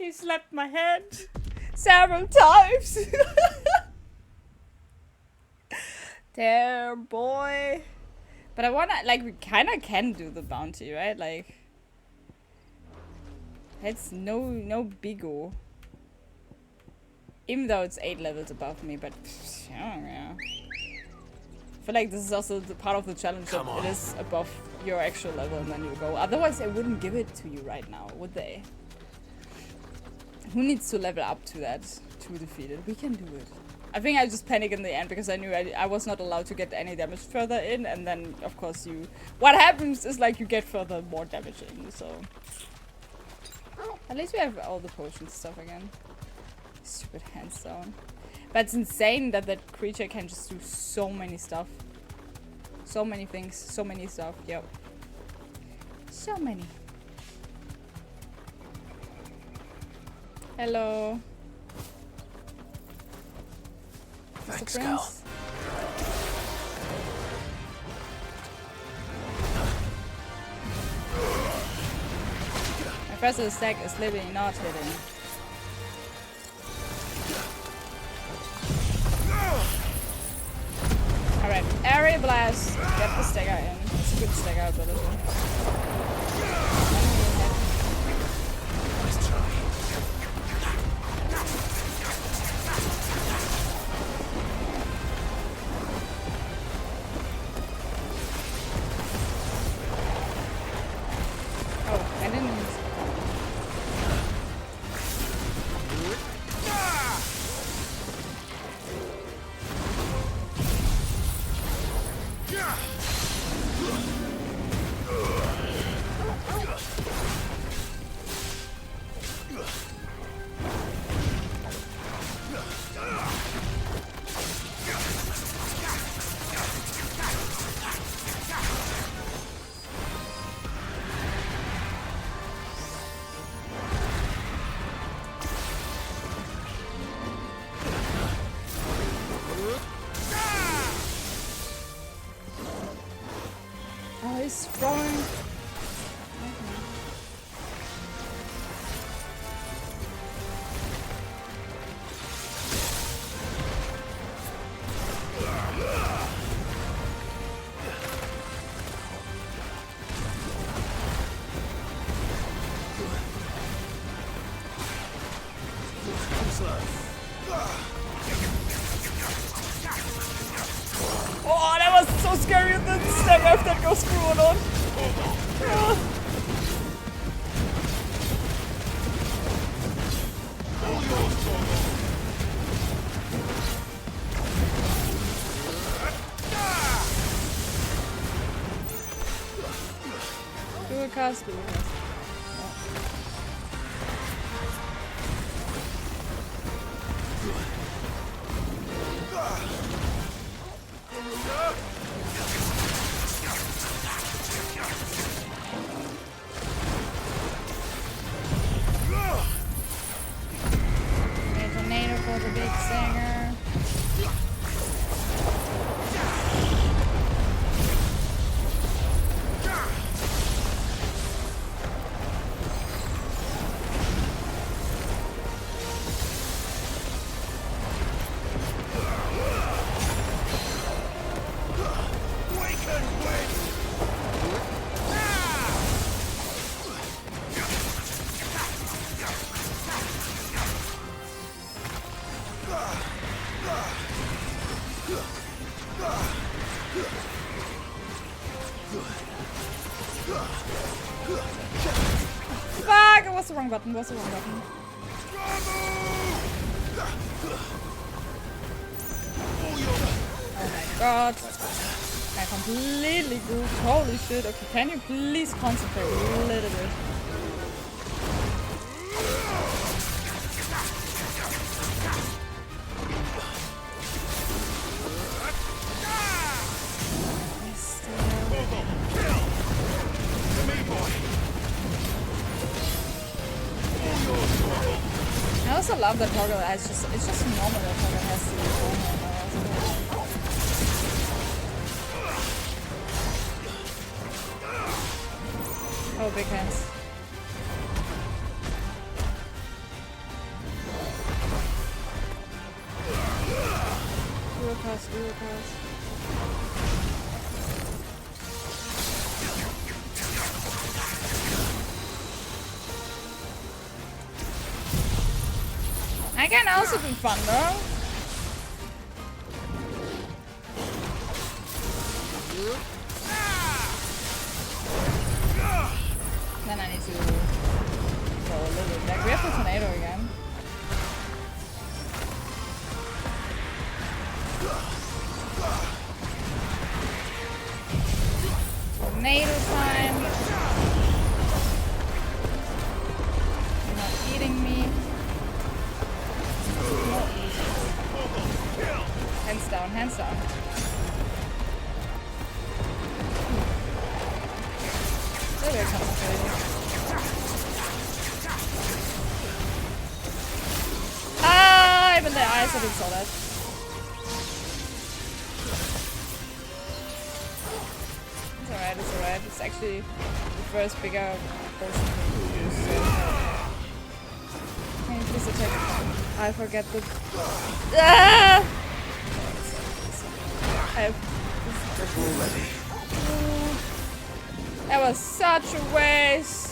He slapped my head several times. Damn, boy. But I wanna, like, we kinda can do the bounty, right? Like, it's no bigo. Even though it's 8 levels above me, but yeah. I feel like this is also the part of the challenge that it is above your actual level and then you go. Otherwise, they wouldn't give it to you right now, would they? Who needs to level up to that to defeat it? We can do it. I think I just panicked in the end because I knew I was not allowed to get any damage further in, and then of course what happens is like you get further more damage in, so. At least we have all the potion stuff again. Stupid handstone. But it's insane that that creature can just do so many stuff. So many things, so many stuff, yep. So many. Hello. Thanks, Cal. My first attack is literally not hitting. Alright, area blast. Get the stagger in. It's a good stagger ability. Nice try. Oh, I didn't. Oh, he's throwing. Oh, that was so scary with the stagger if that goes through or not. Do a cast, do a cast. Tornado for the big singer. Fuck! What's the wrong button? What's the wrong button? Oh my god. I completely goofed. Holy shit. Okay, can you please concentrate a little bit? I also love that toggle. It's just normal that toggle has to be normal. Oh, big hands. blue cards. I can also do thunder. Then I need to go a little bit back. We have the tornado again. Tornado time. You're not eating me. Hands down, hands down. So very concentrated. Ah, I'm in the eyes, I didn't saw that. It's alright, it's alright. It's actually the first bigger portion we use, so. Can you please attack? I forget the. Ah! That was such a waste.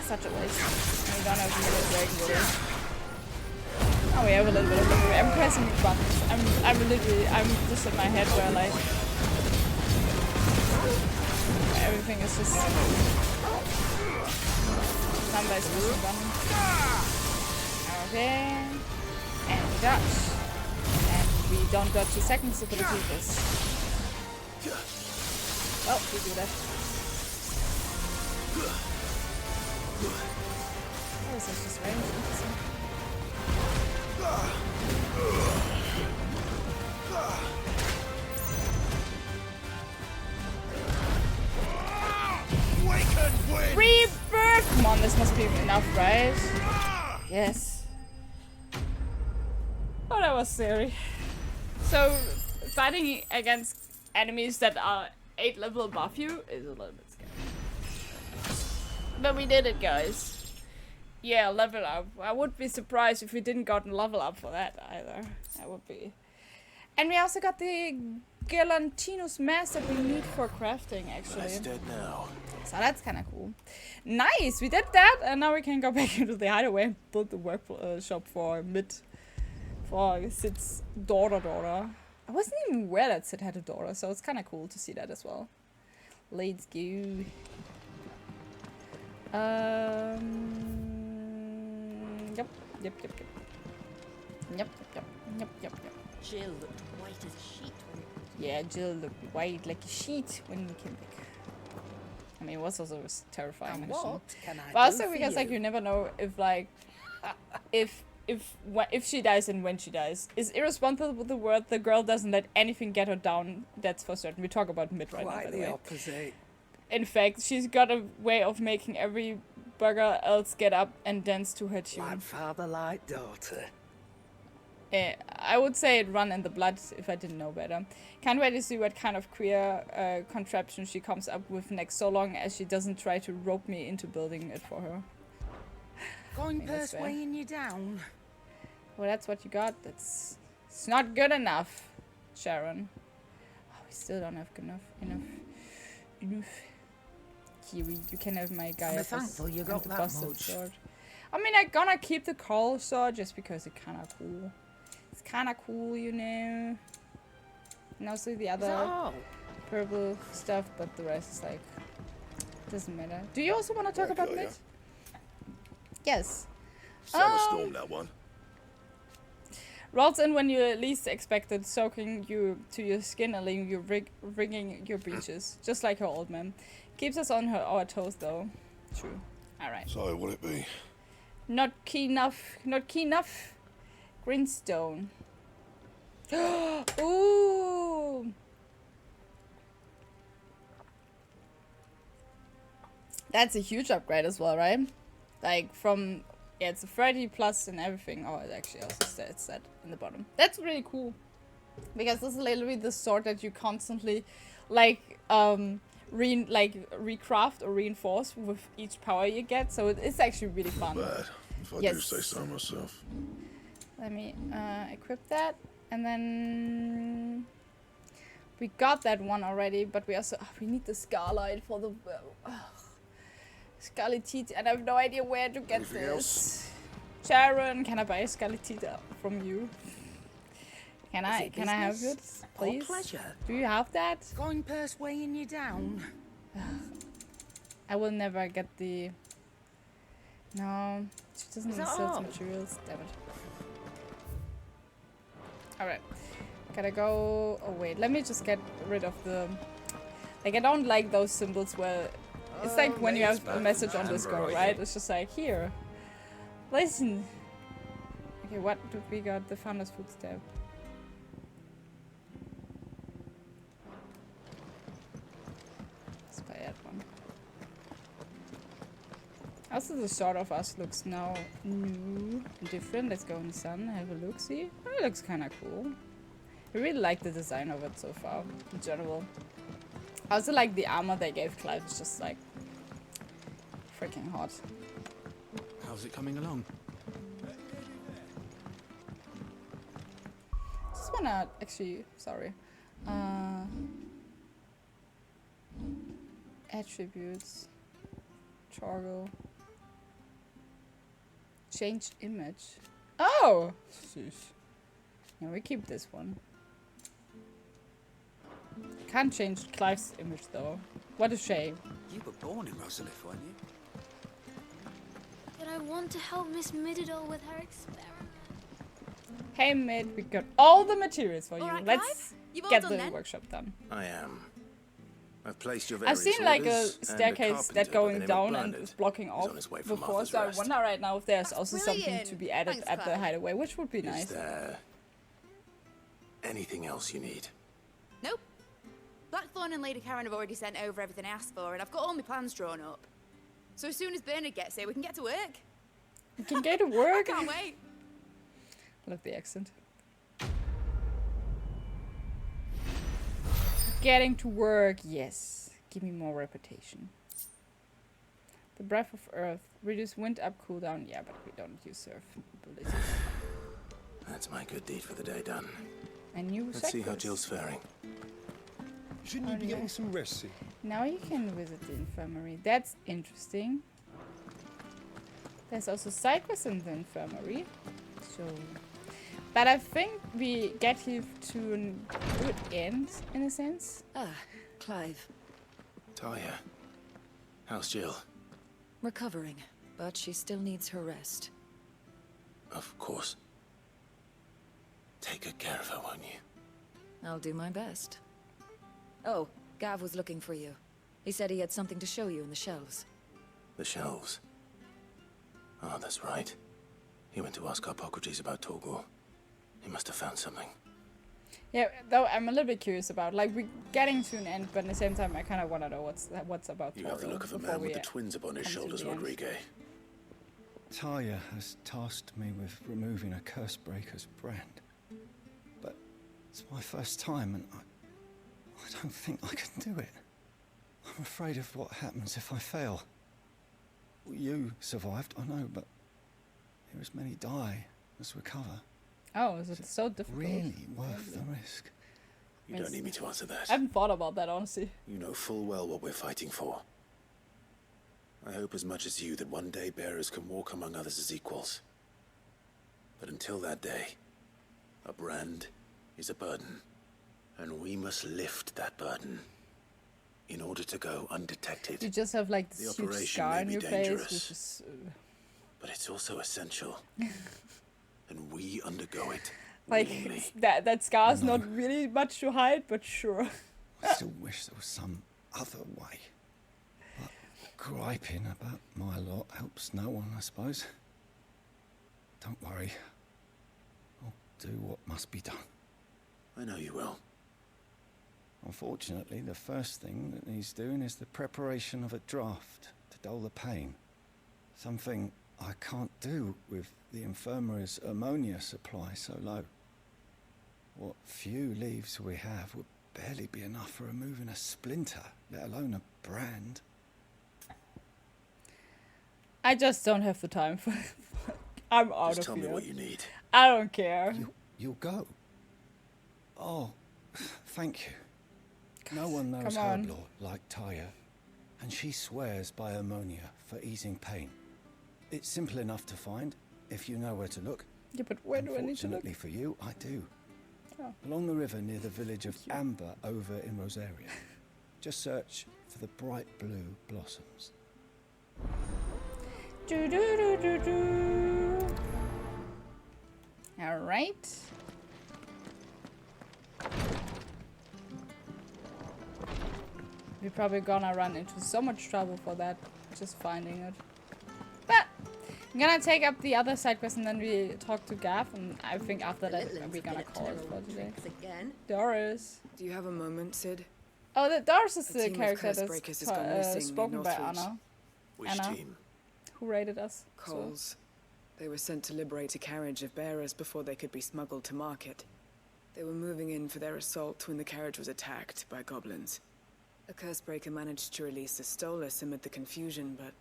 Such a waste. We don't have a little break with it. Oh, we have a little bit of break. I'm pressing the buttons. I'm just in my head where like everything is just done by special button. Okay. And we dodge. And we don't dodge the second stability this. Oh, we do that. Oh, this is just range. Interesting. Rebirth! Come on, this must be enough, right? Yes. Oh, that was scary. So, fighting against enemies that are 8 level above you is a little bit scary. But we did it, guys. Yeah, level up. I would be surprised if we didn't gotten level up for that either. That would be. And we also got the Galantinus mask that we need for crafting, actually. That's dead now. So that's kind of cool. Nice, we did that, and now we can go back into the hideaway and build the workshop for Sid's daughter. I wasn't even aware that Sid had a daughter, so it's kind of cool to see that as well. Let's go. Yep. Jill looked white as a sheet when... Yeah, Jill looked white like a sheet when we came back. I mean, it was also terrifying. And what can I but also do because for like you never know if like if she dies and when she dies. Is irresponsible with the word. The girl doesn't let anything get her down. That's for certain. We talk about Mid right now, by the way. opposite. In fact, she's got a way of making every bugger else get up and dance to her tune. Like father, like daughter. I would say it run in the blood if I didn't know better. Can't wait to see what kind of queer contraption she comes up with next, so long as she doesn't try to rope me into building it for her. Going purse weighing you down. Well, that's what you got. It's not good enough, Sharon. Oh, we still don't have enough. Kiwi, you can have my guy. I'm thankful you got that much. Sword. I mean, I'm gonna keep the coral sword just because it's kind of cool. It's kind of cool, you know. And also the other purple stuff, but the rest is like doesn't matter. Do you also want to talk about Mid? Yes. Storm that one. Rolls in when you least expected, soaking you to your skin and leaving you wringing your breeches, just like her old man. Keeps us on our toes, though. True. All right. So, what'll it be? Not key enough. Not key enough. Greenstone. Ooh. That's a huge upgrade as well, right? Like from, yeah, it's a 30 plus and everything. Oh, it actually also says that in the bottom. That's really cool. Because this is literally the sword that you constantly, like, recraft or reinforce with each power you get, so it's actually really fun. Bad, if I Yes. do say so myself. Let me equip that, and then we got that one already, but we also we need the Scarlight for the Scarlet Teeth, and I have no idea where to get Anything this. else? Sharon, can I buy a Scarlet Teeth from you? Can I it have it, business or please? pleasure? Do you have that? Going purse weighing you down. I will never get the. No, she doesn't Is need that sales all? materials. Damn it. Alright. Gotta go. Oh, wait. Let me just get rid of the. Like, I don't like those symbols where. It's like when you have a message on Discord, right? It's just like, here. Listen. Okay, what do we got? The Founder's Footstep. Let's buy that one. Also, the Sword of Us looks now new and different. Let's go in the sun, have a look, see. Oh, it looks kind of cool. I really like the design of it so far, in general. I also like the armor they gave Clive. It's just like freaking hot. How's it coming along? Just wanna actually, sorry. Attributes. Toggle. Change image. Oh! Sheesh. Yeah, we keep this one. Can't change Clive's image though. What a shame. You were born in Rosalith, weren't you? But I want to help Miss Middledore with her experiment. Hey Mid, we got all the materials for you. All right, Let's Clive? You've all get done the then? workshop done. I am. I've placed your I've various seen like a orders, and staircase carpenter that by the going name of down and Bernard is blocking is off on his way from before, Martha's so I Rest. wonder right now if there's That's also something brilliant. to be added Thanks, at the Clive. hideaway, which would be Is nice. there anything else you need? Nope. Blackthorn and Lady Karen have already sent over everything I asked for, and I've got all my plans drawn up. So as soon as Bernard gets here, we can get to work. We can get to I work. can't wait. Love the accent. Getting to work, yes. Give me more reputation. The Breath of Earth. Reduce wind up, cooldown. Yeah, but we don't use surf abilities. That's my good deed for the day done. And new Let's see how sectors. Jill's faring. Shouldn't you be getting some rest soon? Now you can visit the infirmary. That's interesting. There's also side quests in the infirmary. So, but I think we get here to a good end, in a sense. Ah, Clive. Talia, how's Jill? Recovering, but she still needs her rest. Of course. Take good care of her, won't you? I'll do my best. Oh, Gav was looking for you. He said he had something to show you in the shelves. The shelves. Oh, that's right. He went to ask Harpocrates about Torgor. He must have found something. Yeah, though I'm a little bit curious about, like, we're getting to an end, but at the same time I kind of want to know what's about You have the Torgor look of a before man with we, the twins upon his come to shoulders, the end. Rodrigue. Talia has tasked me with removing a Cursebreaker's brand. But it's my first time and I don't think I can do it. I'm afraid of what happens if I fail. You survived, I know, but here as many die as recover. Oh, is it so difficult? Really worth the risk? You don't need me to answer that. I haven't thought about that, honestly. You know full well what we're fighting for. I hope as much as you that one day bearers can walk among others as equals. But until that day, a brand is a burden, and we must lift that burden in order to go undetected. You just have like The this huge operation scar may on be your face, dangerous. which is But it's also essential, and we undergo it like willingly. that scar's No. not really much to hide, but sure. I still wish there was some other way. But griping about my lot helps no one, I suppose. Don't worry. I'll do what must be done. I know you will. Unfortunately, the first thing that needs doing is the preparation of a draft to dull the pain. Something I can't do with the infirmary's ammonia supply so low. What few leaves we have would barely be enough for removing a splinter, let alone a brand. I just don't have the time for I'm out Just of tell here. me what you need. I don't care. You'll go? Oh, thank you. No one knows Come on. herb lore like Taya, and she swears by ammonia for easing pain. It's simple enough to find, if you know where to look. Yeah, but where do I need to look? Fortunately for you, I do. Oh. Along the river near the village of Amber over in Rosaria. Just search for the bright blue blossoms. Do do do do do. All right. We're probably gonna run into so much trouble for that, just finding it. But I'm gonna take up the other side quest and then we talk to Gav, and I think after that we're gonna call it for today. Again. Doris. Do you have a moment, Sid? Oh, Doris is A the team of character Cursebreakers that's has gone missing near spoken by Northreach. Anna, Which Anna. team? who raided us. so- Coles. They were sent to liberate a carriage of bearers before they could be smuggled to market. They were moving in for their assault when the carriage was attacked by goblins. A Cursebreaker managed to release a Stolas amid the confusion, but...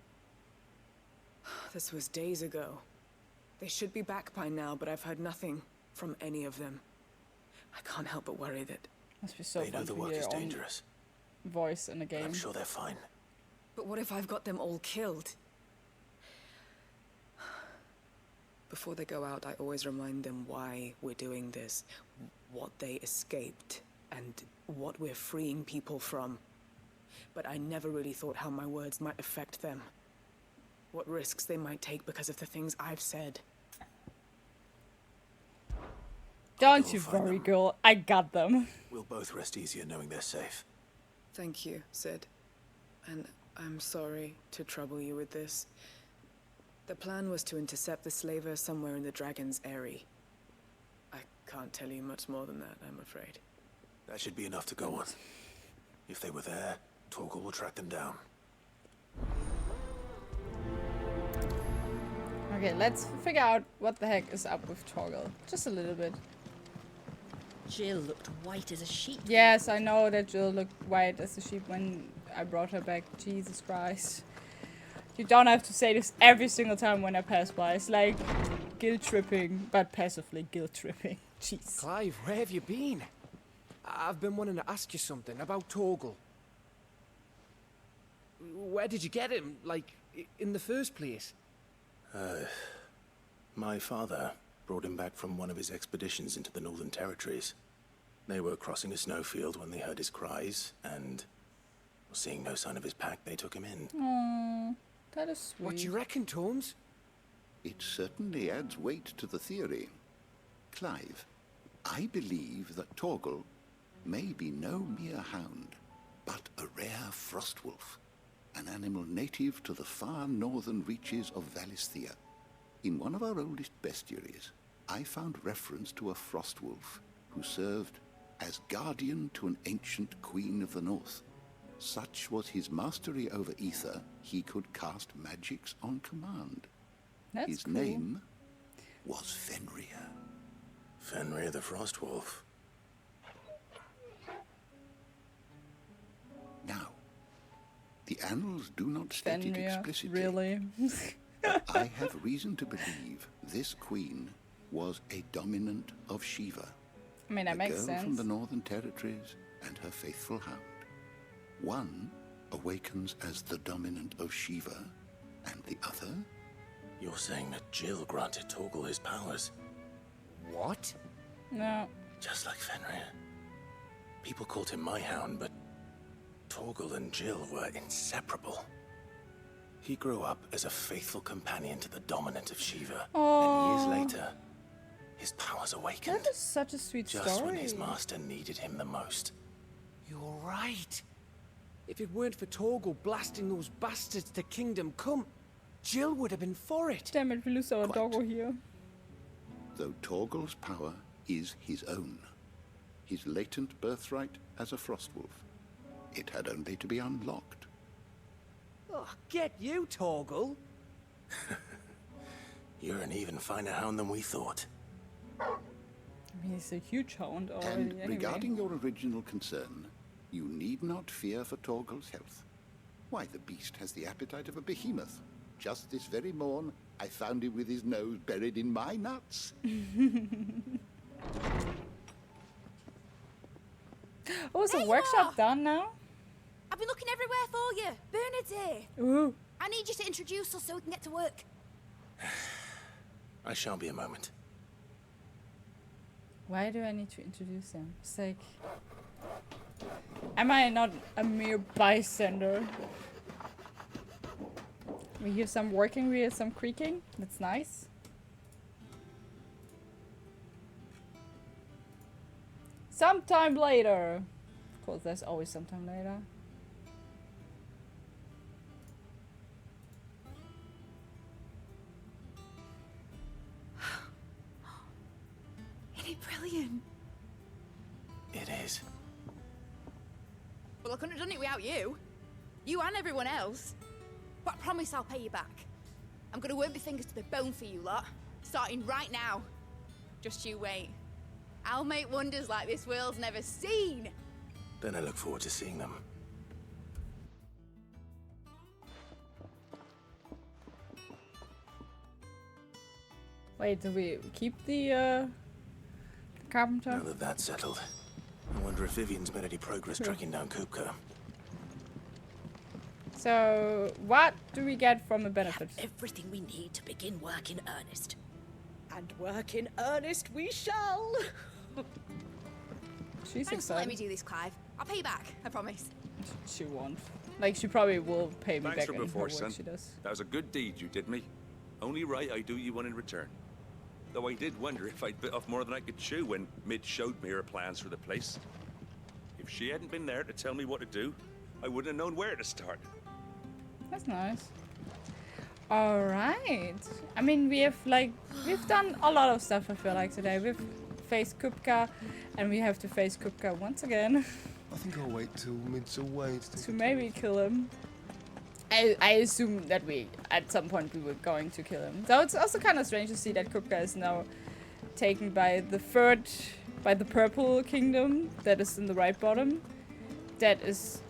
this was days ago. They should be back by now, but I've heard nothing from any of them. I can't help but worry that... Must be so They know fun the to work hear is your own dangerous. voice in a But game. I'm sure they're fine. But what if I've got them all killed? Before they go out, I always remind them why we're doing this, what they escaped, and what we're freeing people from. But I never really thought how my words might affect them. What risks they might take because of the things I've said. Don't I'll you find worry, them. girl. I got them. We'll both rest easier knowing they're safe. Thank you, Sid. And I'm sorry to trouble you with this. The plan was to intercept the slaver somewhere in the Dragon's Eyrie. I can't tell you much more than that, I'm afraid. That should be enough to go on. If they were there, Torgal will track them down. Okay, let's figure out what the heck is up with Torgal. Just a little bit. Jill looked white as a sheep. Yes, I know that Jill looked white as a sheep when I brought her back. Jesus Christ. You don't have to say this every single time when I pass by. It's like guilt tripping, but passively guilt tripping. Jeez. Clive, where have you been? I've been wanting to ask you something about Torgal. Where did you get him, like, in the first place? My father brought him back from one of his expeditions into the Northern Territories. They were crossing a snowfield when they heard his cries, and seeing no sign of his pack, they took him in. Aww, that is sweet. What do you reckon, Tomes? It certainly adds weight to the theory. Clive, I believe that Torgal may be no mere hound, but a rare frostwolf, an animal native to the far northern reaches of Valisthea. In one of our oldest bestiaries, I found reference to a frostwolf who served as guardian to an ancient queen of the north. Such was his mastery over ether, he could cast magics on command. That's His cool. name was Fenrir. Fenrir the Frostwolf. Now, the annals do not state it Fenrir, explicitly, really? but I have reason to believe this queen was a dominant of Shiva, I mean, that a makes girl sense. from the Northern Territories and her faithful hound. One awakens as the dominant of Shiva, and the other... You're saying that Jill granted Torgal his powers, What? No. just like Fenrir. People called him my hound, but Torgal and Jill were inseparable. He grew up as a faithful companion to the dominant of Shiva, Aww. and years later, his powers awakened. That is such a sweet Just story. when his master needed him the most. You're right. If it weren't for Torgal blasting those bastards to Kingdom Come, Jill would have been for it. Damn it, we lose our Quite. doggo here. Though Torgal's power is his own, his latent birthright as a frostwolf, it had only to be unlocked. Oh, get you, Torgal. You're an even finer hound than we thought. I mean, he's a huge hound already. And anyway. regarding your original concern, you need not fear for Torgal's health. Why, the beast has the appetite of a behemoth. Just this very morn, I found him with his nose buried in my nuts. Oh, is the workshop done now? I've been looking everywhere for you. Bernard's here. Ooh. I need you to introduce us so we can get to work. I shall be a moment. Why do I need to introduce him? It's like, am I not a mere bystander? We hear some working, we hear some creaking. That's nice. Sometime later. Of course, there's always sometime later. Isn't it brilliant? It is. Well, I couldn't have done it without you. You and everyone else. But I promise I'll pay you back. I'm gonna work my fingers to the bone for you lot. Starting right now. Just you wait. I'll make wonders like this world's never seen. Then I look forward to seeing them. Wait, do we keep the carpenter? Now that that's settled, I wonder if Vivian's made any progress tracking down Kupka. So, what do we get from the benefit? Everything we need to begin work in earnest. And work in earnest we shall. She's Thanks for letting me excited. do this, Clive. I'll pay you back, I promise. She won't. Like, she probably will pay me Thanks back for in her before, work son. she does. That was a good deed you did me. Only right I do you one in return. Though I did wonder if I'd bit off more than I could chew when Mid showed me her plans for the place. If she hadn't been there to tell me what to do, I wouldn't have known where to start. That's nice. Alright. I mean, we've done a lot of stuff, I feel like, today. We've faced Kupka, and we have to face Kupka once again. I think I'll wait till Mid's away to maybe kill him. I assume that at some point we were going to kill him. So it's also kind of strange to see that Kupka is now taken by the purple kingdom that is in the right bottom. That is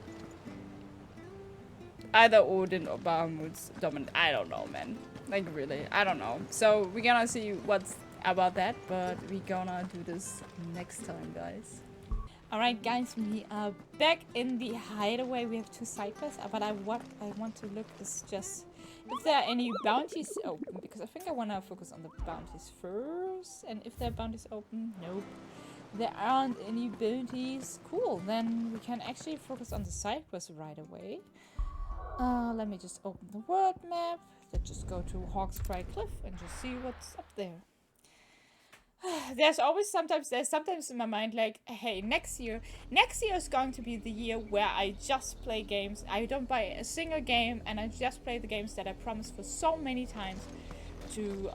either Odin or Bahamut's dominant. I don't know, man. Like, really, I don't know. So we're gonna see what's about that, but we're gonna do this next time, guys. Alright, guys, we are back in the hideaway. We have 2 side quests, but what I want to look is just if there are any bounties open, because I think I want to focus on the bounties first. And if there are bounties open, nope. There aren't any bounties. Cool, then we can actually focus on the side quests right away. Let me just open the world map. Let's just go to Hawkscry Cliff and just see what's up there. There's sometimes in my mind like, hey, next year is going to be the year where I just play games. I don't buy a single game, and I just play the games that I promised for so many times to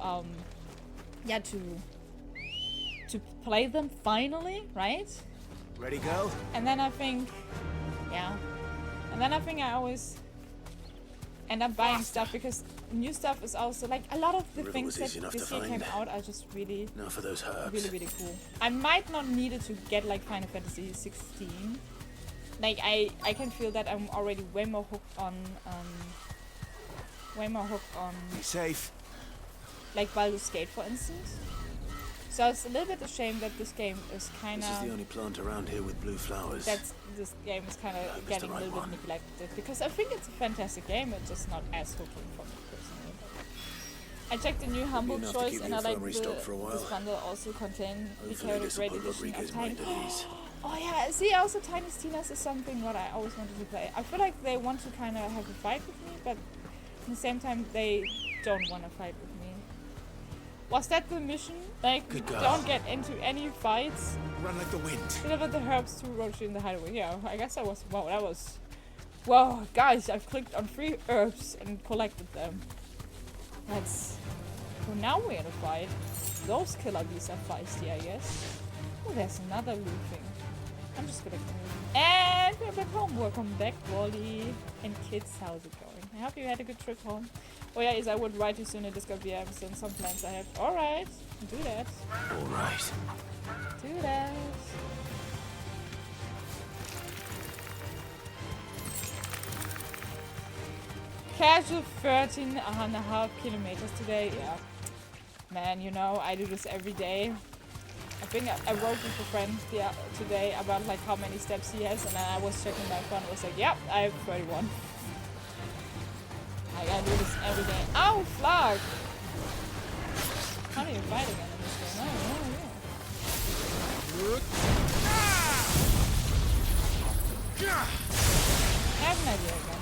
play them finally, right? Ready, go? And then I think, I always end up buying stuff because new stuff is also like a lot of the things that this year came out are just really, now for those herbs. really cool. I might not need it to get like Final Fantasy XVI. Like I can feel that I'm already way more hooked on Be safe. like Baldur's Gate, for instance. So it's a little bit a shame that this game is kind of. This is the only plant around here with blue flowers. This game is kind of getting a little bit neglected because I think it's a fantastic game. It's just not as hooking for me personally. I checked the new Humble Choice and I like this bundle also contain the Great Edition of Tiny. Oh yeah, see, also Tiny Tina's is something what I always wanted to play. I feel like they want to kind of have a fight with me, but at the same time they don't want to fight with me. Was that the mission? Like, don't get into any fights. Run like the wind. Deliver the herbs to Roshi in the hideaway. Yeah, I guess that was. Wow, that was. Wow, guys, I've clicked on 3 herbs and collected them. That's. Well, now we're in a fight. Those killer bees are feisty, I guess. Oh, there's another loot thing. I'm just gonna. And we're back home. Welcome back, Wally and kids. How's it going? I hope you had a good trip home. Oh yeah, I would write you soon in Discord VMs and some plans I have. Alright, do that. Alright. Do that. Casual 13.5 kilometers today. Yeah. Man, you know, I do this every day. I think I wrote with a friend today about like how many steps he has, and then I was checking my phone. I was like, yep, I have 31. Like, I do this every day. Ow, flag! How do you fight again in this game? I have an idea again.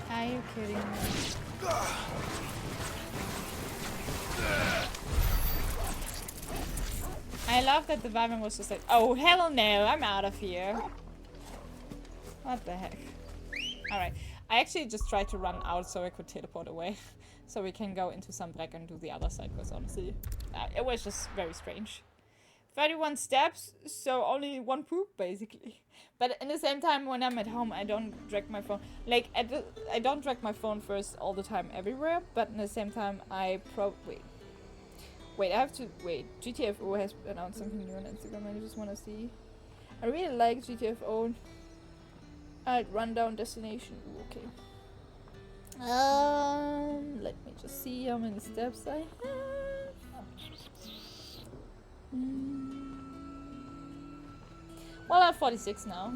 Are you kidding me? I love that the Wyvern was just like, oh hell no, I'm out of here. What the heck? Alright, I actually just tried to run out so I could teleport away. So we can go into some Breck and do the other side, because honestly, it was just very strange. 31 steps, so only one poop basically. But in the same time, when I'm at home, I don't drag my phone. Like, I don't drag my phone first all the time everywhere, but in the same time, I Wait, I have to... Wait, GTFO has announced something new on Instagram, I just want to see. I really like GTFO. Alright, rundown destination. Ooh, okay. Let me just see how many steps I have. Well, I have 46 now.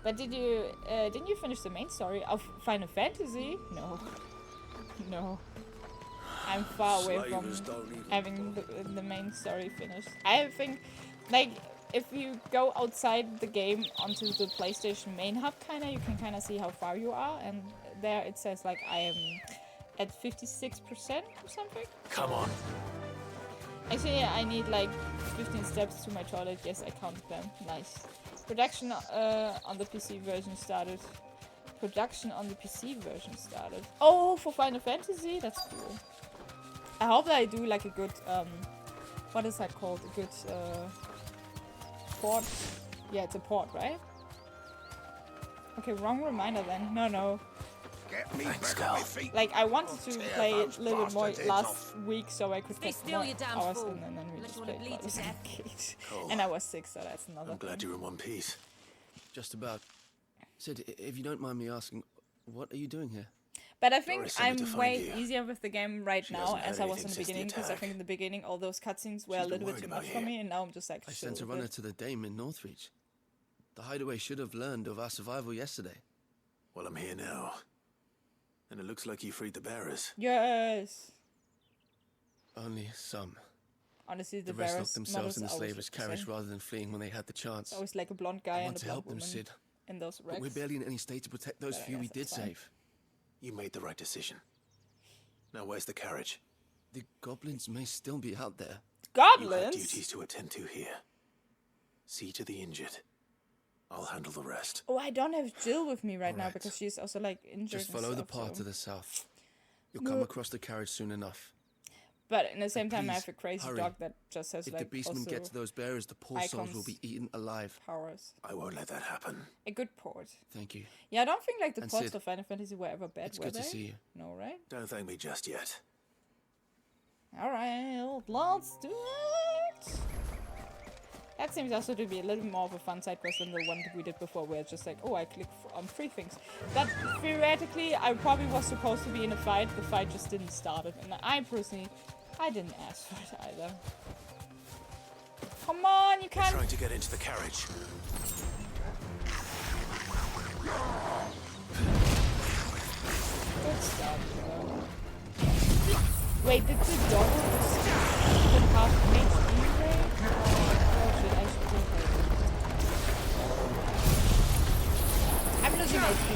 But didn't you finish the main story of Final Fantasy? No. No. I'm far away from having the main story finished. I think, like, if you go outside the game onto the PlayStation main hub, you can kind of see how far you are, and there it says like I am at 56% or something. Come on. Actually, I need like 15 steps to my toilet. Yes, I counted them. Nice. Production on the PC version started. Production on the PC version started. Oh, for Final Fantasy? That's cool. I hope that I do like a good, what is that called? A good, port? Yeah, it's a port, right? Okay, wrong reminder then. No. Get me back on my feet. Like, I wanted to play it a little bit more last week so I could get more hours in, and then we just played Baldur's Gate. And I was sick, so that's another I'm glad you're in one piece. Just about. Sid, if you don't mind me asking, what are you doing here? But I think I'm way easier with the game right now as I was in the beginning, because I think in the beginning all those cutscenes were a little bit too much for me, and now I'm just like, I sent a runner to the Dame in Northreach. The hideaway should have learned of our survival yesterday. Well, I'm here now. And it looks like you freed the bearers. Yes. Only some. Honestly, the rest bearers locked themselves in the slaver's carriage rather than fleeing when they had the chance. It's always like a blonde guy and a blonde woman Sid. in those wrecks. But we're barely in any state to protect those few we did save. You made the right decision. Now where's the carriage? The goblins may still be out there. Goblins? You have duties to attend to here. See to the injured. I'll handle the rest. Oh, I don't have Jill with me right now because she's also like injured. Just follow the path to the south. You'll come across the carriage soon enough. But in the same time, I have a crazy dog that just has like. If the beastmen get to those bearers, the poor souls will be eaten alive. Powers. I won't let that happen. A good port. Thank you. Yeah, I don't think like the ports of Final Fantasy were ever bad. It's good to see you. No, right? Don't thank me just yet. All right, let's do it. That seems also to be a little more of a fun side quest than the one that we did before, where it's just like, oh, I click on 3 things. That theoretically, I probably was supposed to be in a fight. The fight just didn't start it, and I personally, I didn't ask for it either. Come on, you can't. You're trying to get into the carriage. Good stuff, bro. Wait, did the dog put half HP there? Oh shit, I should take it. I'm losing HP.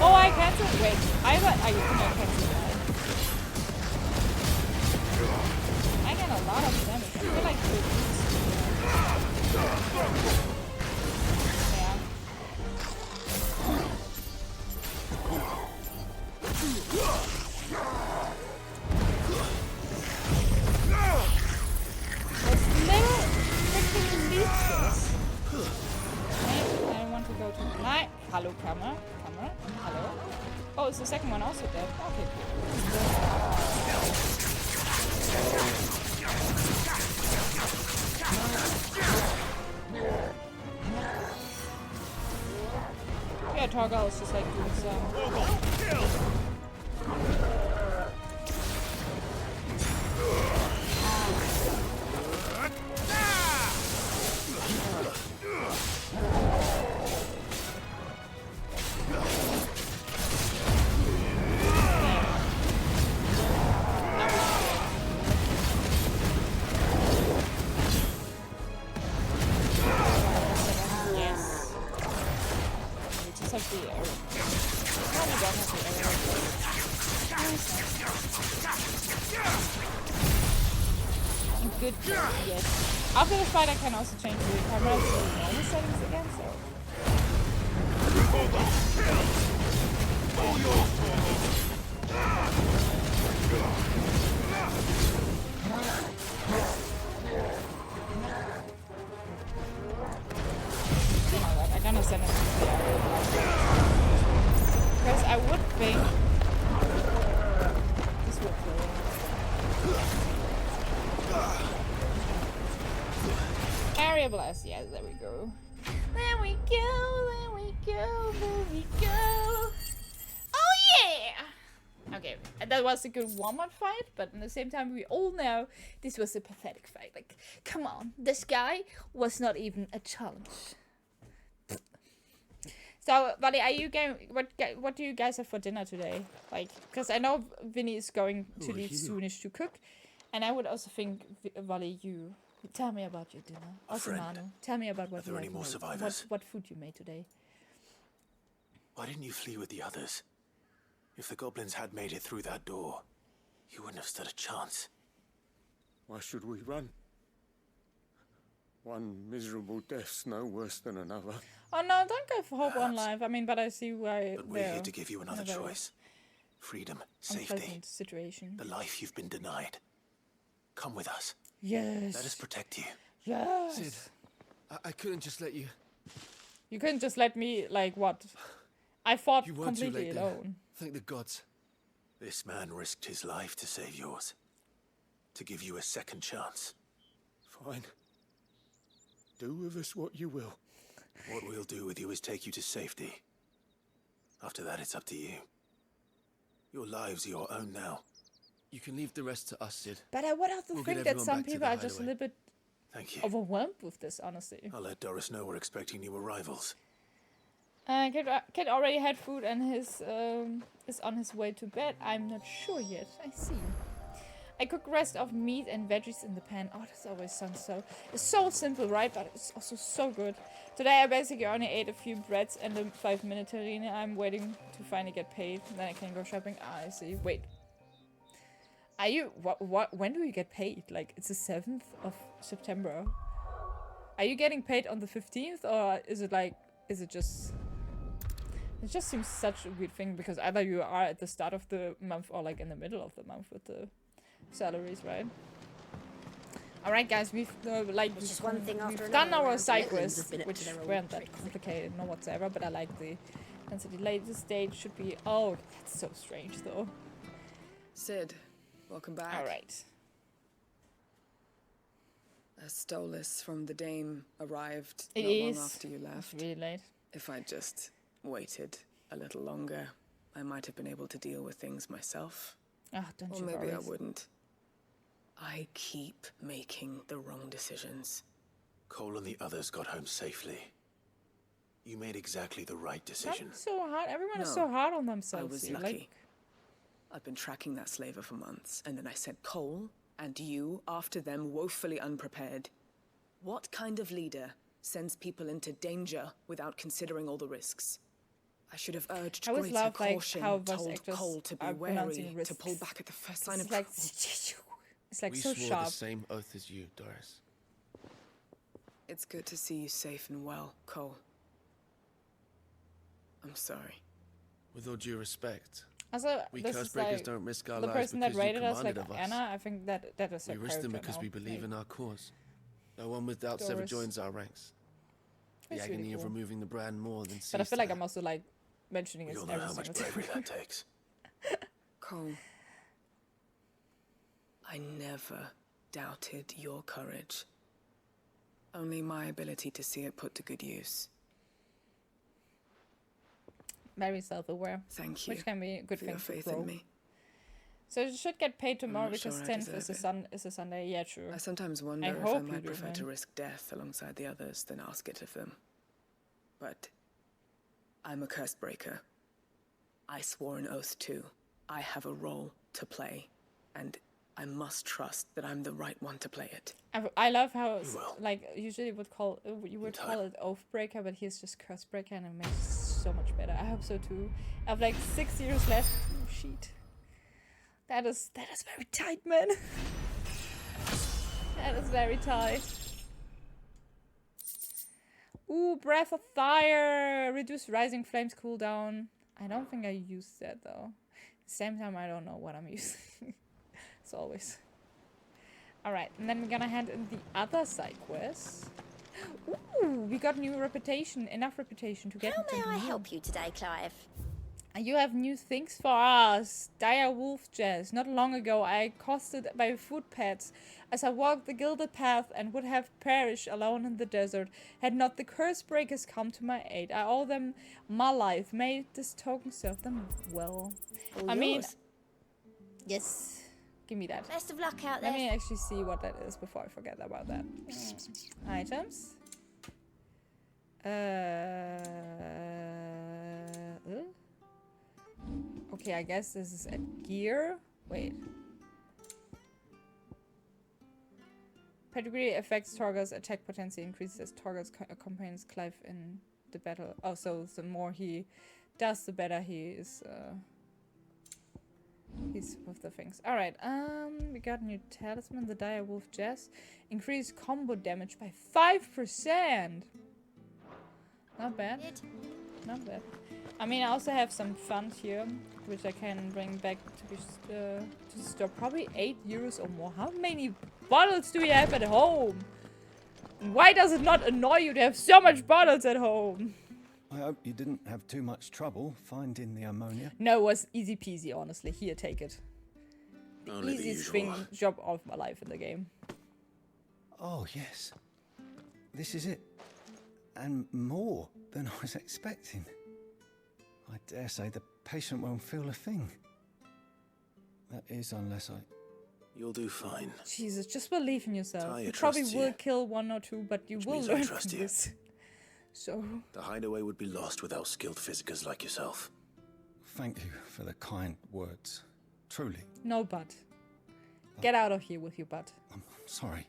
Oh, I canceled. Wait, I cannot cancel that. I get a lot of damage. I feel like is the second one also dead? Okay, yeah, Torgal is just like doing some. Good, yes. After the fight, I can also change the camera to normal settings again, so. I'm gonna send it to the area. Because I would think this would play. Area blast, yeah, there we go. There we go, there we go, there we go. Oh yeah! Okay, and that was a good warm-up fight, but at the same time we all know this was a pathetic fight. Like, come on, this guy was not even a challenge. So, Vali, are you going? What do you guys have for dinner today? Like, because I know Vinny is going to leave soonish to cook, and I would also think, Vali, you tell me about your dinner. Also, Manu, tell me about what you any more survivors? What food you made today. Why didn't you flee with the others? If the goblins had made it through that door, you wouldn't have stood a chance. Why should we run? One miserable death's no worse than another. Oh no, don't go for hope on life. I mean, but I see why. But we're here to give you another choice. Freedom, safety, situation. the life you've been denied. Come with us. Yes. Let us protect you. Yes. Sid, I couldn't just let you. You couldn't just let me, like, what? I fought You weren't too completely late alone. then. Thank the gods. This man risked his life to save yours. To give you a second chance. Fine. Do with us what you will. What we'll do with you is take you to safety. After that, it's up to you. Your lives are your own now. You can leave the rest to us, Sid. But I would also We'll think get that everyone some back to people the are just a hideaway. little bit Thank you. overwhelmed with this, honestly. I'll let Doris know we're expecting new arrivals. Kid already had food and is on his way to bed. I'm not sure yet. I see. I cook rest of meat and veggies in the pan. Oh, this always sounds so... It's so simple, right? But it's also so good. Today I basically only ate a few breads and a 5-minute terrine. I'm waiting to finally get paid. Then I can go shopping. Ah, I see. Wait. Are you... What? When do you get paid? Like, it's the 7th of September. Are you getting paid on the 15th? Or is it like... Is it just... It just seems such a weird thing. Because either you are at the start of the month or like in the middle of the month with the... salaries, right? Alright guys, we've done our side quests, which weren't that complicated, no whatsoever, but I like the density. Latest stage should be... Oh, that's so strange though. Sid, welcome back. Alright. A stolus from the Dame arrived It not is. long after you left. It's really late. If I'd just waited a little longer, I might have been able to deal with things myself. Ah, don't or you maybe worry. I wouldn't. I keep making the wrong decisions. Cole and the others got home safely. You made exactly the right decision. Not so hard. Everyone is No, so hard on themselves. I was here, lucky. like- I've been tracking that slaver for months, and then I sent Cole and you after them woefully unprepared. What kind of leader sends people into danger without considering all the risks? I should have urged I always greater love, like, caution, how voice told actors Cole to be are pronouncing wary, risks. to pull back at the first sign It's of like... trouble. It's like we so swore sharp. the same oath as you, Doris. It's good to see you safe and well, Cole. I'm sorry. With all due respect, Also, we this curse is breakers like don't risk our the lives person that because you rated us, like commanded of us. Anna. I think that is We her risk them character because now. we believe Like, in our cause. No one without sever Doris. joins our ranks. The It's agony really of cool. removing the brand more than But I sees feel to like that. I'm also like mentioning We it all every know how much single bravery time. that takes. Cole, I never doubted your courage. Only my ability to see it put to good use. Very self-aware. Thank you. Which can be a good for thing your to faith grow. in me. So you should get paid tomorrow not because sure I 10th is deserve a Sunday. Yeah, true. I sometimes wonder if I hope you might do, prefer man. to risk death alongside the others than ask it of them. But I'm a curse breaker. I swore an oath too. I have a role to play, and I must trust that I'm the right one to play it. I love how like usually you would call it Oathbreaker, but he's just Cursebreaker, and it makes it so much better. I hope so too. I have like 6 years left. Oh shit. That is very tight, man. That is very tight. Ooh, Breath of Fire! Reduce Rising Flames cooldown. I don't think I used that though. At the same time, I don't know what I'm using. As always. Alright, and then we're gonna hand in the other side quest. Ooh, we got new reputation. Enough reputation to get into How may I new. help you today, Clive? You have new things for us. Dire Wolf Jazz. Not long ago, I accosted by footpaths as I walked the gilded path and would have perished alone in the desert had not the curse breakers come to my aid. I owe them my life. May this token serve them well. All I mean, yours. yes. Give me that. Best of luck out there. Let me actually see what that is before I forget about that. Items. Okay, I guess this is a gear. Wait. Pedigree affects Torgo's attack potency, increases as Torgo's accompanies Clive in the battle. Oh, so the more he does, the better he is. He's with the things. Alright, we got a new talisman, the Dire Wolf Jazz. Increased combo damage by 5%! Not bad. Not bad. I mean, I also have some funds here, which I can bring back to the store. Probably 8 euros or more. How many bottles do you have at home? Why does it not annoy you to have so much bottles at home? I hope you didn't have too much trouble finding the ammonia. No, it was easy peasy, honestly. Here, take it. The Only the easiest usual. job of my life in the game. Oh, yes. This is it. And more than I was expecting. I dare say the patient won't feel a thing. That is, unless I... You'll do fine. Jesus, just believe in yourself. Talia You probably trusts will you. kill 1 or 2, but you Which will means I learn trust from you. this. So... The hideaway would be lost without skilled physicers like yourself. Thank you for the kind words. Truly. No butt. Get out of here with your butt. I'm sorry.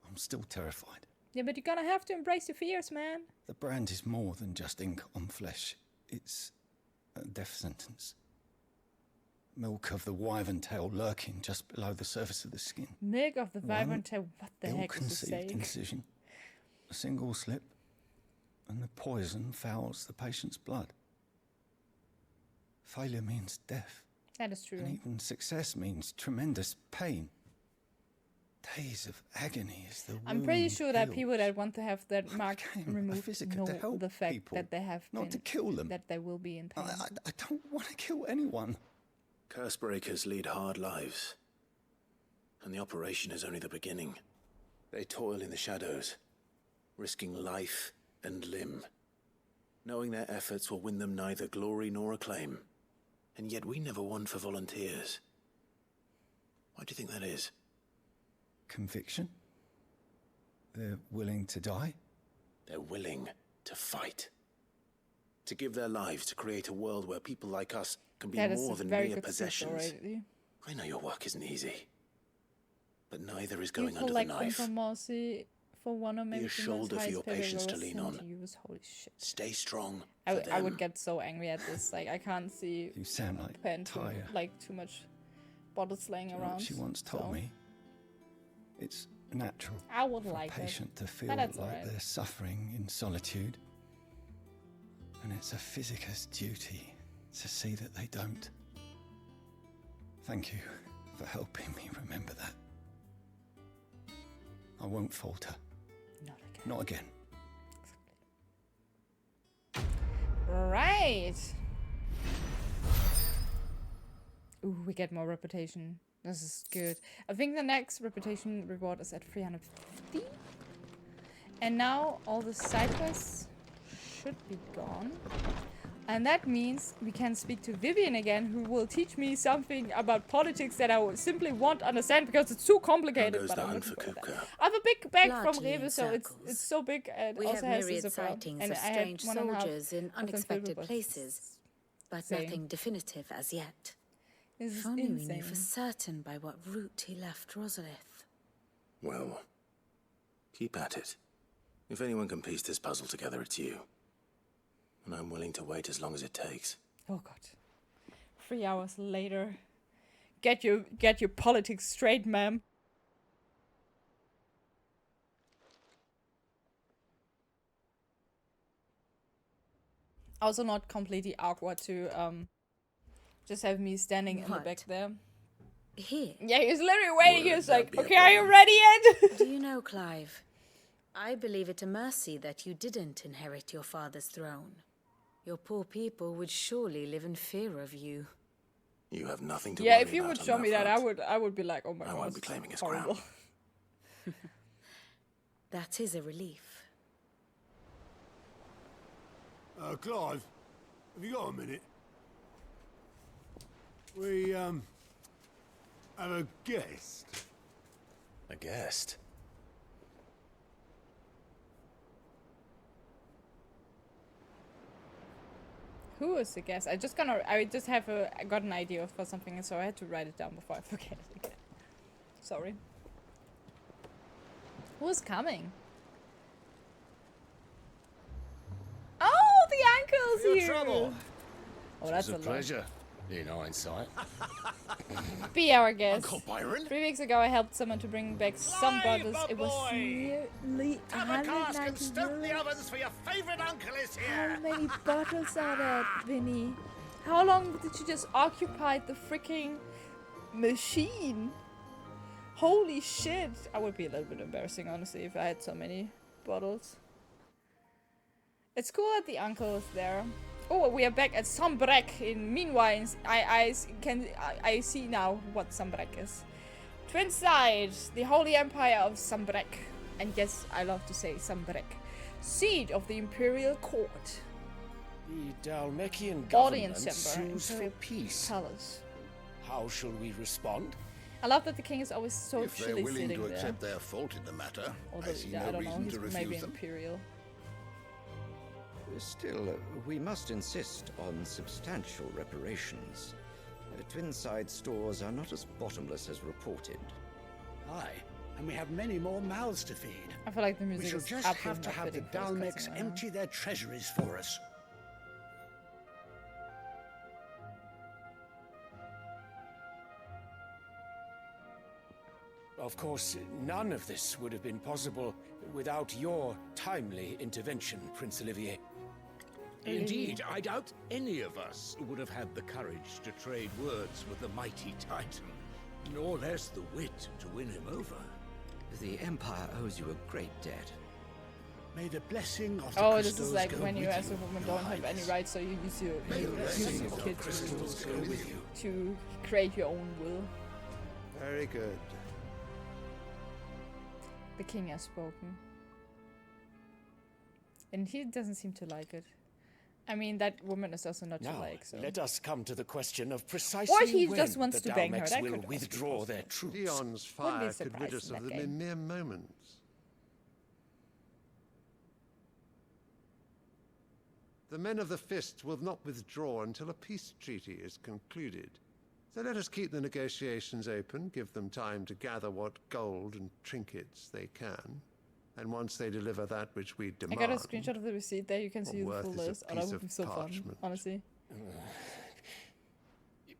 I'm still terrified. Yeah, but you're gonna have to embrace your fears, man. The brand is more than just ink on flesh. It's a death sentence. Milk of the wyvern tail lurking just below the surface of the skin. Milk of the vibrant tail. What the heck is he Ill-conceived saying? incision. A single slip, and the poison fouls the patient's blood. Failure means death. That is true. And even success means tremendous pain. Days of agony as the I'm pretty wound sure that heals. people that want to have that mark became a removed physica know to help the fact people, that they have not been, to kill them. that they will be in pain. I don't want to kill anyone. Curse breakers lead hard lives. And the operation is only the beginning. They toil in the shadows, risking life and limb, knowing their efforts will win them neither glory nor acclaim. And yet we never won for volunteers. Why do you think that is? Conviction? They're willing to die? They're willing to fight. To give their lives to create a world where people like us can be That is more a than very mere good speech possessions. already. I know your work isn't easy. But neither is going You under the collect knife. them for mercy for one or maybe a shoulder for your patients to lean on. Holy shit. Stay strong. I would get so angry at this. Like, I can't see You sound like pen too, Talia. like too much bottles laying You know around. what she once told so. me? It's natural I would for a like it. patient to feel But like that's alright. they're suffering in solitude. And it's a physicer's duty to see that they don't. Thank you for helping me remember that. I won't falter. Not again. Not again. Right. Ooh, we get more reputation. This is good. I think the next reputation reward is at 350. And now all the side quests should be gone. And that means we can speak to Vivian again, who will teach me something about politics that I simply won't understand because it's too complicated. But I'm looking for that. I have a big bag from Rewe, so it's so big. It We also have has myriad a zipper. sightings And of I had strange 1.5 soldiers in of them unexpected filled with places, but Same. nothing definitive as yet. This is If only we knew insane. for certain by what route he left Rosalith. Well, keep at it. If anyone can piece this puzzle together, it's you. And I'm willing to wait as long as it takes. Oh god. 3 hours later. Get your politics straight, ma'am. Also not completely awkward to just have me standing in the back there. Here? Yeah, he's literally waiting. He was like, okay, are you ready yet? Do you know, Clive? I believe it a mercy that you didn't inherit your father's throne. Your poor people would surely live in fear of you. You have nothing to Yeah, worry if you about would on show me that, front. I would be like, oh my god. I won't be claiming his horrible. crown. That is a relief. Clive, have you got a minute? We, have a guest. A guest? Who is the guest? I just I got an idea for something, so I had to write it down before I forget it again. Sorry. Who's coming? Oh, the uncle's here. Trouble. Oh, that's It's a a lot. pleasure, in hindsight. Be our guest. Uncle Byron. 3 weeks ago, I helped someone to bring back some bottles. It was boy. nearly Have a cask and 190 stoke the euros. ovens for your favourite uncle is How here. many bottles are that, Vinny? How long did you just occupy the freaking machine? Holy shit! I would be a little bit embarrassing, honestly, if I had so many bottles. It's cool that the uncle is there. Oh, we are back at Sombrek. Meanwhile, I see now what Sombrek is. Twin sides, the Holy Empire of Sombrek. And yes, I love to say Sombrek. Seat of the Imperial Court. The Dalmekian Audience government chamber. sues for peace. Palace. How shall we respond? I love that the king is always so If they're chilly willing sitting to there. accept their fault in the matter, Although, I see yeah, no I don't know, reason he's to maybe refuse them. imperial. Still, we must insist on substantial reparations. Twinside stores are not as bottomless as reported. Aye, and we have many more mouths to feed. I feel like the music We shall is just absolutely have to not have the fitting for this Dalmecs cutscene right now. empty their treasuries for us. Of course, none of this would have been possible without your timely intervention, Prince Olivier. Indeed, I doubt any of us would have had the courage to trade words with the mighty Titan, nor less the wit to win him over. The Empire owes you a great debt. May the blessing of the Oh, crystals this is like go when you with as a woman don't have any rights, so you use your kid to create your own will. Very good. The king has spoken. And he doesn't seem to like it. I mean, that woman is also not to Now, like, so... let us come to the question of precisely Or he when just wants the to bang her, Dalmecs that will could also be withdraw their troops. Dion's Wouldn't be fire could rid us surprised in of that them game. in mere moments. The men of the Fist will not withdraw until a peace treaty is concluded. So let us keep the negotiations open, give them time to gather what gold and trinkets they can. And once they deliver that which we I demand... got a screenshot of the receipt there, you can see the worth full is a list. Oh, that piece would be of so fun, parchment. honestly.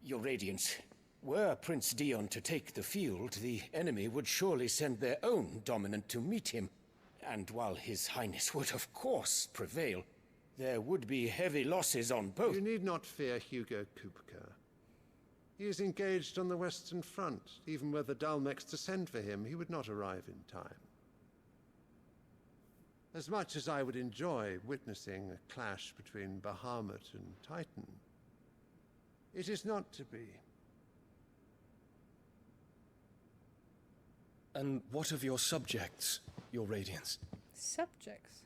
Your Radiance, were Prince Dion to take the field, the enemy would surely send their own dominant to meet him. And while His Highness would of course prevail, there would be heavy losses on both. You need not fear Hugo Kupka. He is engaged on the Western Front. Even were the Dalmecs to send for him, he would not arrive in time. As much as I would enjoy witnessing a clash between Bahamut and Titan, it is not to be. And what of your subjects, your Radiance? Subjects?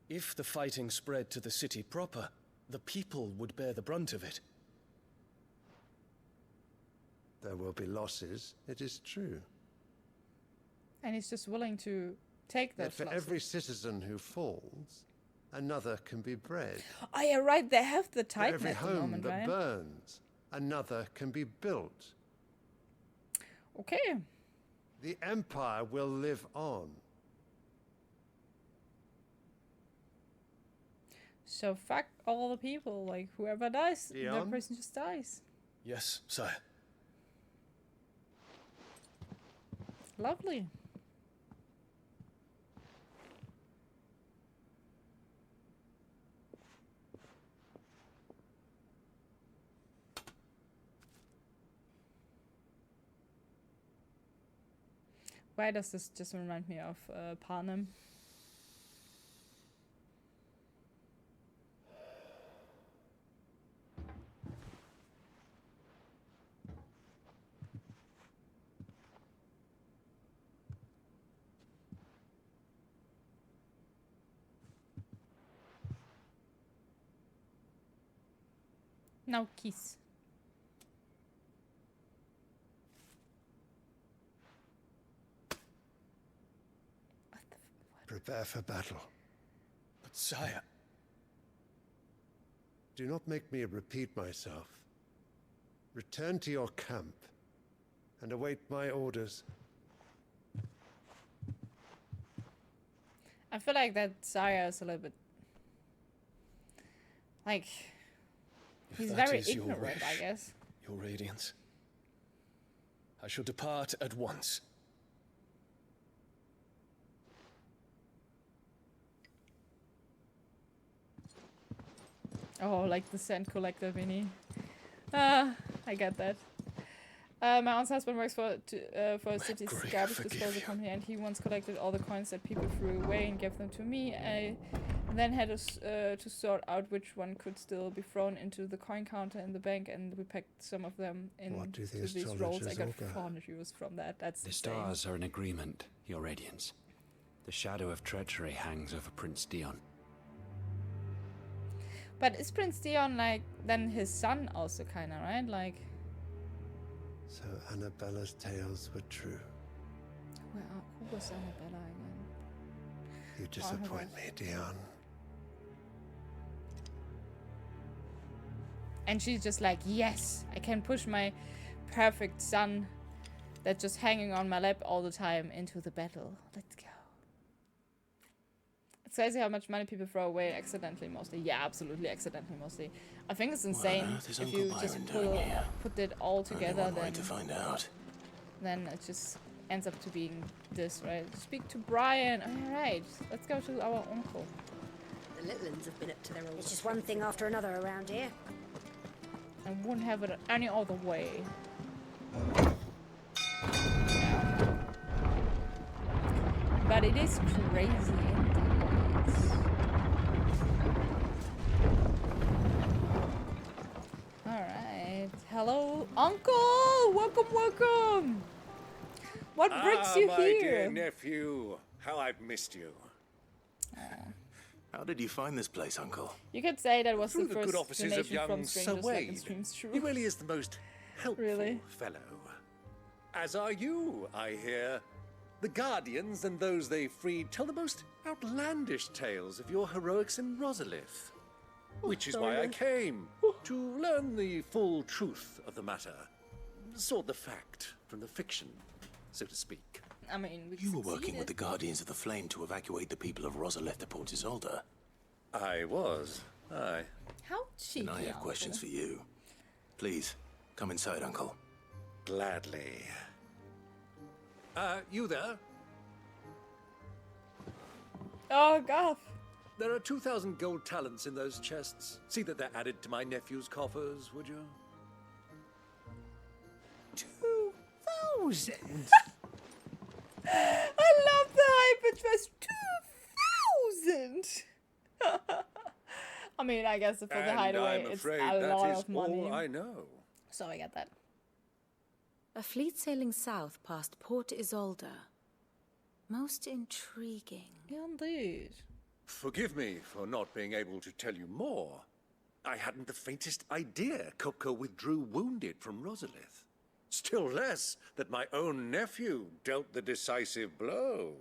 If the fighting spread to the city proper, the people would bear the brunt of it. There will be losses, it is true. And he's just willing to take those Yet for losses. every citizen who falls, another can be bred. Oh yeah, right, they have the For Titan every at the home moment, that right? burns, another can be built. Okay. The Empire will live on. So fuck all the people, like whoever dies, that Dion? person just dies. Yes, sire. Lovely. Why does this just remind me of Panem? Now kiss. Prepare for battle. But sire... Do not make me repeat myself. Return to your camp and await my orders. I feel like that Zarya is a little bit... like... If he's that very is your ignorant, I wish, guess. Your Radiance. I shall depart at once. Oh, like the sand collector mini. Ah, I get that. My aunt's husband works for a city's garbage disposal company, and he once collected all the coins that people threw away and gave them to me. I then had to sort out which one could still be thrown into the coin counter in the bank, and we packed some of them into these rolls. I got 400 euros from that. That's the insane. stars are in agreement, Your Radiance. The shadow of treachery hangs over Prince Dion. But is Prince Dion like then his son also kinda, right? Like So Annabella's tales were true. who was Annabella again? You disappoint me, Dion. And she's just like, yes, I can push my perfect son that's just hanging on my lap all the time into the battle. Let's go. It's crazy how much money people throw away accidentally mostly. Yeah, absolutely accidentally mostly. I think it's insane if you just put it all together, then to find out. Then it just ends up to being this, right? Speak to Brian. All right, let's go to our uncle. The little ones have been up to their old. It's just one thing after another around here. I wouldn't have it any other way. But it is crazy indeed. Alright. Hello, Uncle! Welcome, welcome! What brings you my here? dear nephew, how I've missed you. How did you find this place, Uncle? You could say that was Through the the first good offices of donation young from strangers Sir like in Wade. streams, true. He really is the most helpful Really? fellow. As are you, I hear. The Guardians and those they freed tell the most outlandish tales of your heroics in Rosalith. Which is why I came, to learn the full truth of the matter. Sort the fact from the fiction, so to speak. I mean, we You were working with the Guardians of the Flame to evacuate the people of Rosalith to Port Isolde. I was, aye. How cheeky, And I have questions for you. Please, come inside, Uncle. Gladly. You there? Oh, God. There are 2,000 gold talents in those chests. See that they're added to my nephew's coffers, would you? 2,000? I love the hype. It was I mean, I guess for the And hideaway, I'm it's afraid a that lot is of money. all I know. So I get that. A fleet sailing south past Port Isolde. Most intriguing. Indeed. Forgive me for not being able to tell you more. I hadn't the faintest idea Kupka withdrew wounded from Rosalith. Still less that my own nephew dealt the decisive blow.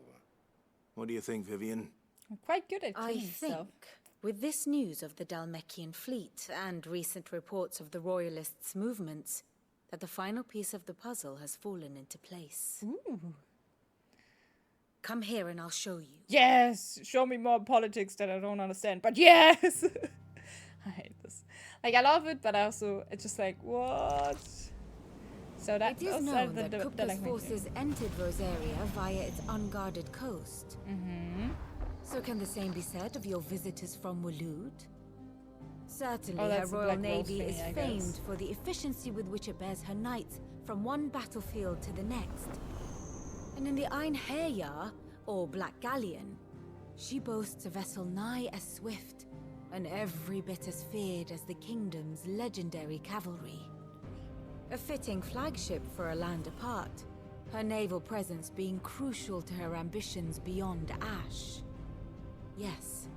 What do you think, Vivian? I'm quite good at I killing think, stuff. with this news of the Dalmekian fleet and recent reports of the Royalists' movements, that the final piece of the puzzle has fallen into place. Ooh. Come here and I'll show you. Yes! Show me more politics that I don't understand, but yes! I hate this. Like, I love it, but also, it's just like, what? So that It is known that Kupka's forces entered Rosaria via its unguarded coast. So can the same be said of your visitors from Waloed? Certainly, her that's the Royal Black Navy Wolf is thingy, I famed guess. for the efficiency with which it bears her knights from one battlefield to the next. And in the Ein Herja, or Black Galleon, she boasts a vessel nigh as swift and every bit as feared as the kingdom's legendary cavalry. A fitting flagship for a land apart, her naval presence being crucial to her ambitions beyond Ash. Yes,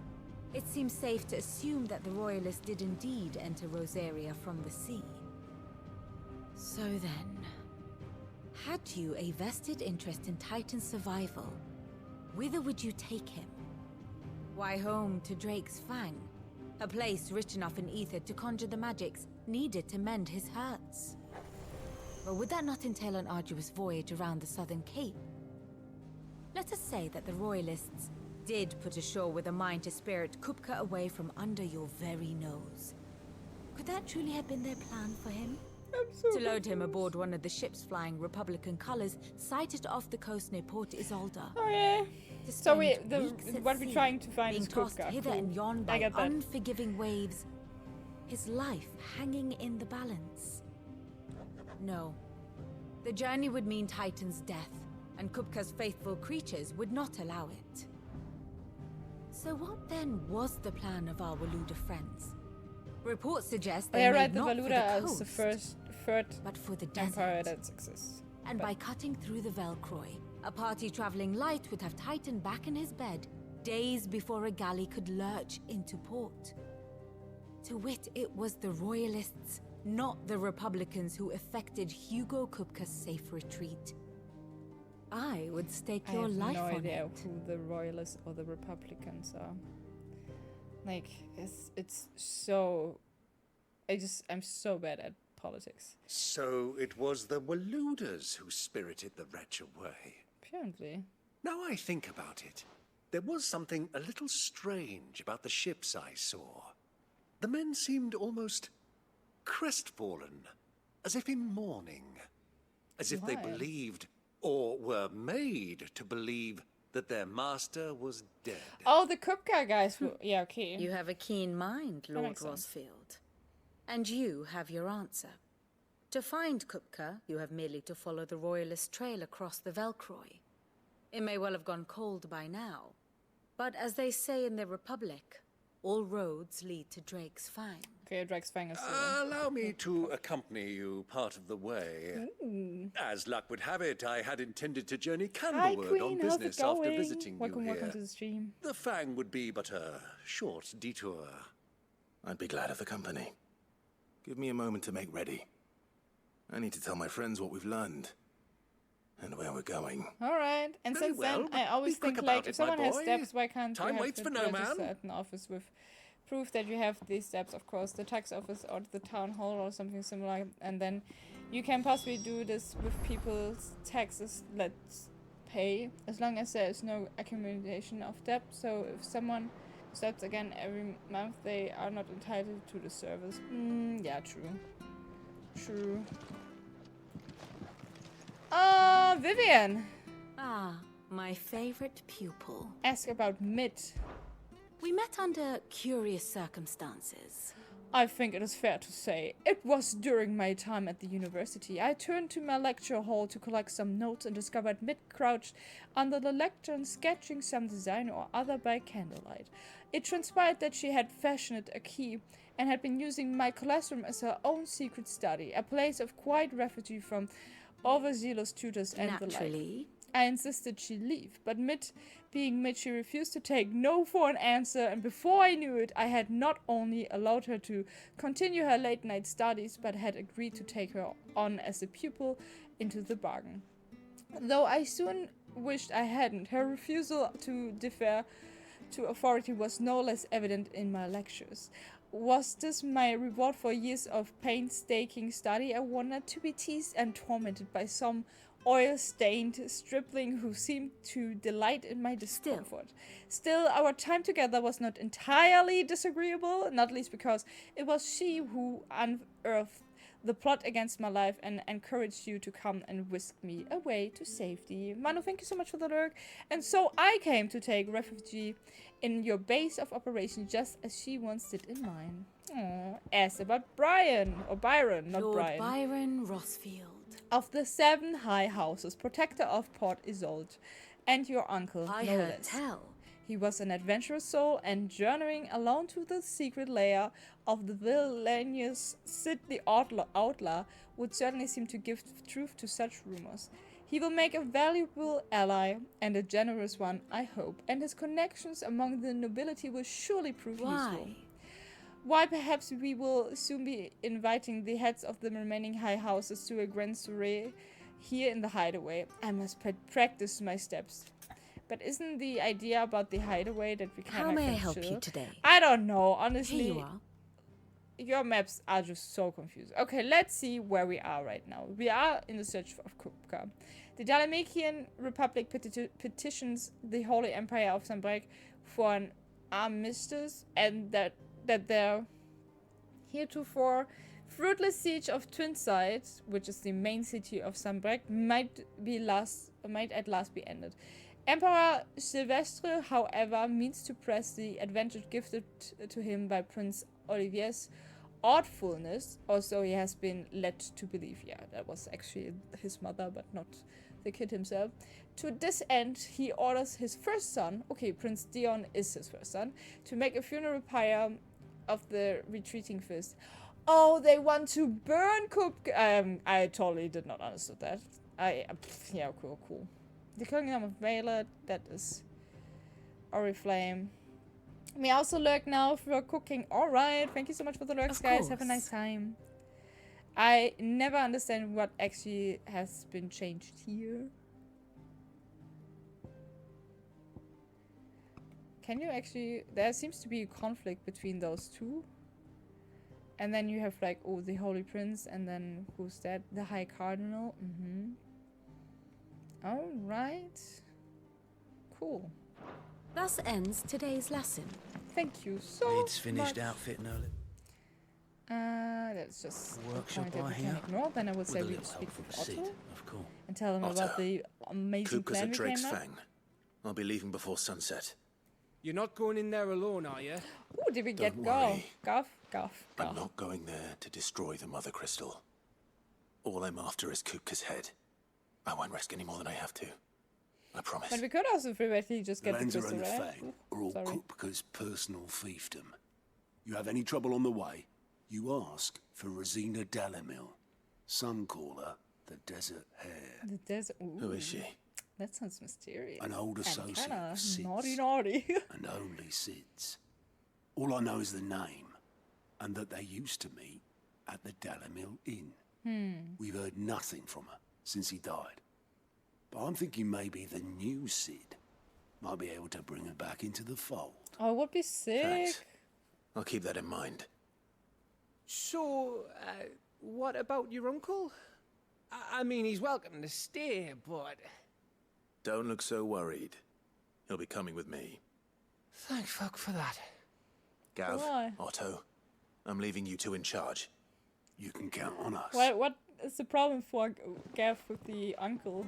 it seems safe to assume that the Royalists did indeed enter Rosaria from the sea. So then, had you a vested interest in Titan's survival, whither would you take him? Why, home to Drake's Fang, a place rich enough in ether to conjure the magics needed to mend his hurts. Or would that not entail an arduous voyage around the southern cape? Let us say that the Royalists did put ashore with a mind to spirit Kupka away from under your very nose. Could that truly have been their plan for him? To load him aboard one of the ships flying Republican colors sighted off the coast near Port Isolde. Oh yeah. To So spend weeks at what we're sea, trying to find being is tossed Kupka. hither Cool. and yon I by get that. unforgiving waves, his life hanging in the balance. No. The journey would mean Titan's death, and Kupka's faithful creatures would not allow it. So what then was the plan of our Waluda friends? Reports suggest they Yeah, made right. The not for Valuda the is the coast, third but for the empire desert. that exists. And by cutting through the Velcroy, a party traveling light would have Titan back in his bed days before a galley could lurch into port. To wit, it was the Royalists, not the Republicans, who effected Hugo Kupka's safe retreat. I would stake your life I have no on idea it. who the Royalists or the Republicans are. Like, it's so... I'm so bad at politics. So it was the Waludas who spirited the wretch away. Apparently. Now I think about it, there was something a little strange about the ships I saw. The men seemed almost crestfallen, as if in mourning. As if they Why? believed, or were made to believe, that their master was dead. Oh, the Kupka guys. Yeah, okay. You have a keen mind, Lord makes sense. Rosfield. And you have your answer. To find Kupka, you have merely to follow the Royalist trail across the Velcroy. It may well have gone cold by now, but as they say in the Republic, all roads lead to Drake's Fang. Okay, Drake's Fang is... Allow me to accompany you part of the way. Ooh. As luck would have it, I had intended to journey Hi, Candlewood Queen. on How's it business after going? visiting Welcome you here. to the stream. The Fang would be but a short detour. I'd be glad of the company. Give me a moment to make ready. I need to tell my friends what we've learned. And where we're going. Alright, and Very since well, then, I always be quick think, about like, it, if someone my has boy. steps, why can't Time you have waits it for no registered man. at an office with proof that you have these steps, of course, the tax office or the town hall or something similar, and then you can possibly do this with people's taxes, let's pay, as long as there is no accumulation of debt. So if someone steps again every month, they are not entitled to the service. Yeah, true. True. Vivian! Ah, my favorite pupil. Ask about Mid. We met under curious circumstances. I think it is fair to say it was during my time at the university. I turned to my lecture hall to collect some notes and discovered Mid crouched under the lectern sketching some design or other by candlelight. It transpired that she had fashioned a key and had been using my classroom as her own secret study, a place of quiet refuge from overzealous tutors and the like. I insisted she leave, but being Mid, she refused to take no for an answer, and before I knew it, I had not only allowed her to continue her late-night studies, but had agreed to take her on as a pupil into the bargain. Though I soon wished I hadn't, her refusal to defer to authority was no less evident in my lectures. Was this my reward for years of painstaking study? I wondered, to be teased and tormented by some oil-stained stripling who seemed to delight in my discomfort. Still, our time together was not entirely disagreeable, not least because it was she who unearthed the plot against my life and encouraged you to come and whisk me away to safety. Manu, thank you so much for the lurk. And so I came to take refuge in your base of operation, just as she once did in mine. Aww. Asked about Byron, not Brian. Lord Byron Rossfield. Of the 7 high houses, protector of Port Isolde, and your uncle, I no heard less. tell. He was an adventurous soul, and journeying alone to the secret lair of the villainous Sid the Outlaw would certainly seem to give truth to such rumors. He will make a valuable ally, and a generous one, I hope, and his connections among the nobility will surely prove useful. Why, perhaps we will soon be inviting the heads of the remaining high houses to a grand soiree here in the hideaway. I must practice my steps. But isn't the idea about the hideaway that we kind of... How may I help you today? I don't know, honestly. Here you are. Your maps are just so confused. Okay, let's see where we are right now. We are in the search of Kupka. The Dalamekian Republic petitions the Holy Empire of Sanbreque for an armistice, and that their heretofore fruitless siege of Twinside, which is the main city of Sanbreque, might at last be ended. Emperor Sylvestre, however, means to press the advantage gifted to him by Prince Olivier's artfulness, or so he has been led to believe. Yeah, that was actually his mother, but not the kid himself. To this end, he orders his first son, okay, Prince Dion is his first son, to make a funeral pyre of the retreating fist. Oh, they want to burn Kupka. I totally did not understand that. Yeah, cool. The Kingdom of Valor, that is Oriflame. We also lurk now for cooking. Alright, thank you so much for the lurks, guys. Have a nice time. I never understand what actually has been changed here. Can you actually... There seems to be a conflict between those two. And then you have like, oh, the Holy Prince, and then who's that? The High Cardinal. Alright. Cool. Thus ends today's lesson. Thank you so It's finished much. outfitting early. That's just Workshop the point that we can ignore. Then I would say we speak with Otto of course. and tell him about the amazing Kupka's plan at we Drake's came up. Fang. I'll be leaving before sunset. You're not going in there alone, are you? Ooh, did we get Don't Golf? worry. Golf. I'm not going there to destroy the Mother Crystal. All I'm after is Kupka's head. I won't risk any more than I have to. I promise. But we could also theoretically just The get the Lancer crystal, and the right? Fang are all Sorry. Kupka's personal fiefdom. You have any trouble on the way, you ask for Rosina Dalamil, Suncaller, the Desert Hare. The desert. Ooh. Who is she? That sounds mysterious. An old And associate kinda of Sid's. naughty. And only Sid's. All I know is the name, and that they used to meet at the Dalamil Inn. We've heard nothing from her since he died. But I'm thinking maybe the new Sid might be able to bring her back into the fold. Oh, it would be sick. Thanks. I'll keep that in mind. So, what about your uncle? I mean, he's welcome to stay, but... Don't look so worried. He'll be coming with me. Thank fuck for that. Gav, Why? Otto, I'm leaving you two in charge. You can count on us. What is the problem for Gav with the uncle?